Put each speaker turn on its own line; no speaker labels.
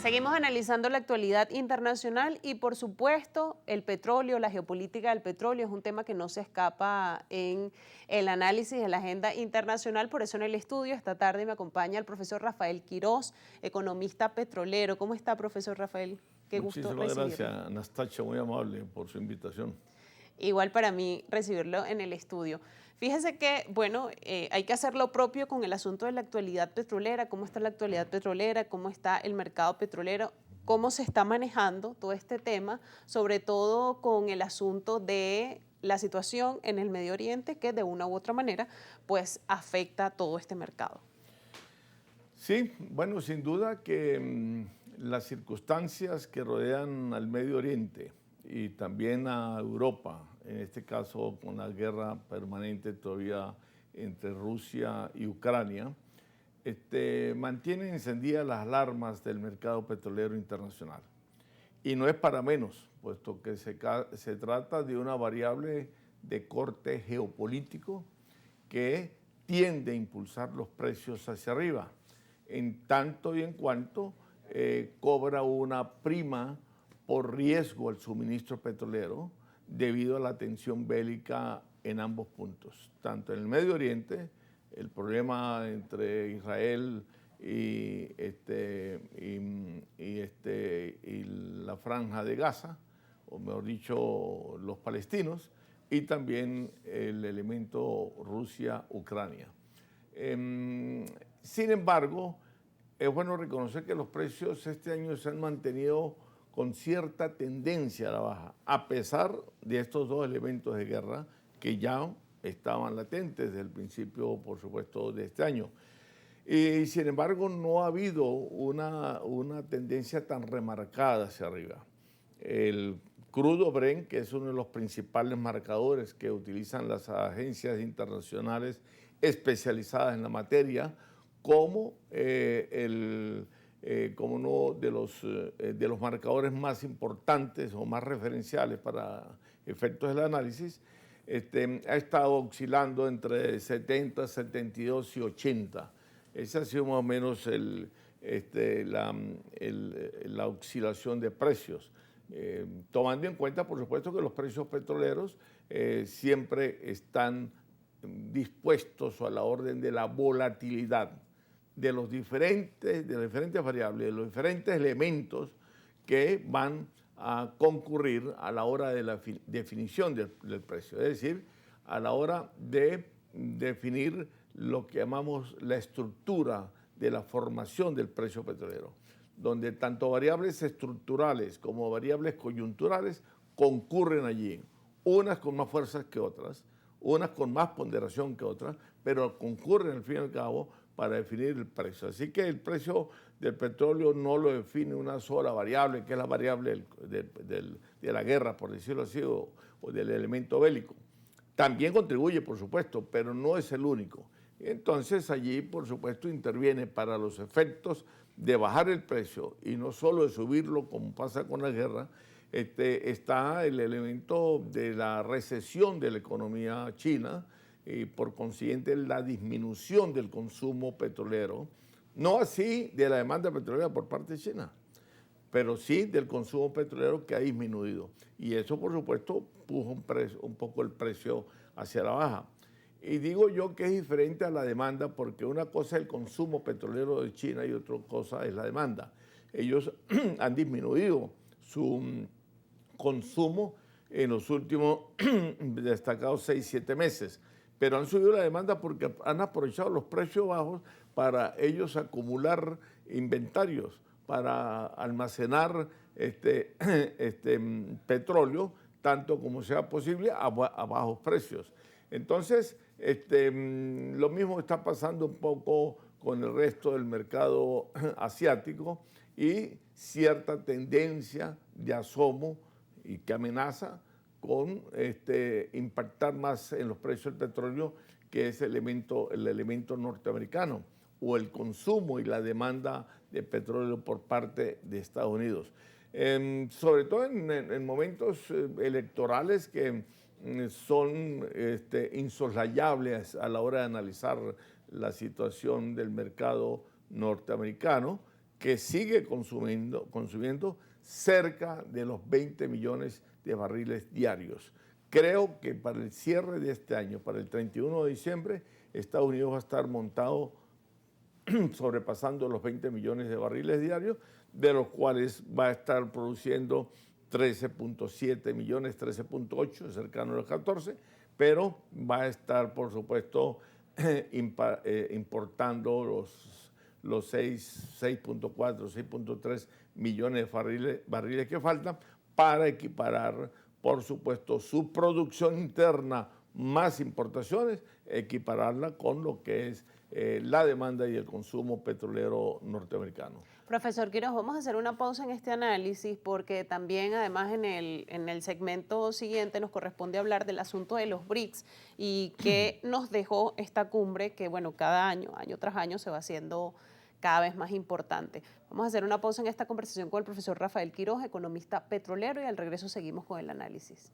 Seguimos analizando la actualidad internacional y, por supuesto, el petróleo, la geopolítica del petróleo es un tema que no se escapa en el análisis de la agenda internacional. Por eso en el estudio esta tarde me acompaña el profesor Rafael Quirós, economista petrolero. ¿Cómo está, profesor Rafael? Qué gusto
Muchísimas
recibirlo.
gracias, Anastasia, muy amable por su invitación.
Igual para mí recibirlo en el estudio. Fíjese que, bueno, hay que hacer lo propio con el asunto de la actualidad petrolera, cómo está la actualidad petrolera, cómo está el mercado petrolero, cómo se está manejando todo este tema, sobre todo con el asunto de la situación en el Medio Oriente, que de una u otra manera, pues afecta a todo este mercado.
Sí, bueno, sin duda que las circunstancias que rodean al Medio Oriente y también a Europa, en este caso con la guerra permanente todavía entre Rusia y Ucrania, mantienen encendidas las alarmas del mercado petrolero internacional. Y no es para menos, puesto que se trata de una variable de corte geopolítico que tiende a impulsar los precios hacia arriba, en tanto y en cuanto cobra una prima por riesgo al suministro petrolero debido a la tensión bélica en ambos puntos, tanto en el Medio Oriente, el problema entre Israel y la Franja de Gaza, o mejor dicho, los palestinos, y también el elemento Rusia-Ucrania. Sin embargo, es bueno reconocer que los precios este año se han mantenido con cierta tendencia a la baja, a pesar de estos dos elementos de guerra que ya estaban latentes desde el principio, por supuesto, de este año. Y sin embargo, no ha habido una tendencia tan remarcada hacia arriba. El crudo Brent, que es uno de los principales marcadores que utilizan las agencias internacionales especializadas en la materia, como como uno de los marcadores más importantes o más referenciales para efectos del análisis, ha estado oscilando entre 70, 72 y 80. Esa ha sido más o menos la oscilación de precios. Tomando en cuenta, por supuesto, que los precios petroleros siempre están dispuestos a la orden de la volatilidad de las diferentes variables, de los diferentes elementos que van a concurrir a la hora de la definición del precio, es decir, a la hora de definir lo que llamamos la estructura de la formación del precio petrolero, donde tanto variables estructurales como variables coyunturales concurren allí, unas con más fuerzas que otras, unas con más ponderación que otras, pero concurren al fin y al cabo para definir el precio. Así que el precio del petróleo no lo define una sola variable, que es la variable de la guerra, por decirlo así, o del elemento bélico. También contribuye, por supuesto, pero no es el único. Entonces allí, por supuesto, interviene para los efectos de bajar el precio y no solo de subirlo como pasa con la guerra, está el elemento de la recesión de la economía china y por consiguiente la disminución del consumo petrolero, no así de la demanda petrolera por parte de China, pero sí del consumo petrolero que ha disminuido. Y eso, por supuesto, puso un poco el precio hacia la baja. Y digo yo que es diferente a la demanda porque una cosa es el consumo petrolero de China y otra cosa es la demanda. Ellos han disminuido su consumo en los últimos destacados 6-7 meses, pero han subido la demanda porque han aprovechado los precios bajos para ellos acumular inventarios, para almacenar petróleo, tanto como sea posible, a bajos precios. Entonces, lo mismo está pasando un poco con el resto del mercado asiático y cierta tendencia de asomo y que amenaza con impactar más en los precios del petróleo, que es el elemento norteamericano, o el consumo y la demanda de petróleo por parte de Estados Unidos. Sobre todo en momentos electorales que son insoslayables a la hora de analizar la situación del mercado norteamericano, que sigue consumiendo cerca de los 20 millones de barriles diarios. Creo que para el cierre de este año, para el 31 de diciembre, Estados Unidos va a estar montado sobrepasando los 20 millones de barriles diarios, de los cuales va a estar produciendo 13.7 millones, 13.8, cercano a los 14, pero va a estar, por supuesto, importando los 6.4, 6.3 millones de barriles que faltan para equiparar, por supuesto, su producción interna más importaciones, equipararla con lo que es la demanda y el consumo petrolero norteamericano.
Profesor Quiroz, vamos a hacer una pausa en este análisis porque también, además, en el segmento siguiente nos corresponde hablar del asunto de los BRICS y qué nos dejó esta cumbre que, bueno, cada año, año tras año, se va haciendo cada vez más importante. Vamos a hacer una pausa en esta conversación con el profesor Rafael Quiroz, economista petrolero, y al regreso seguimos con el análisis.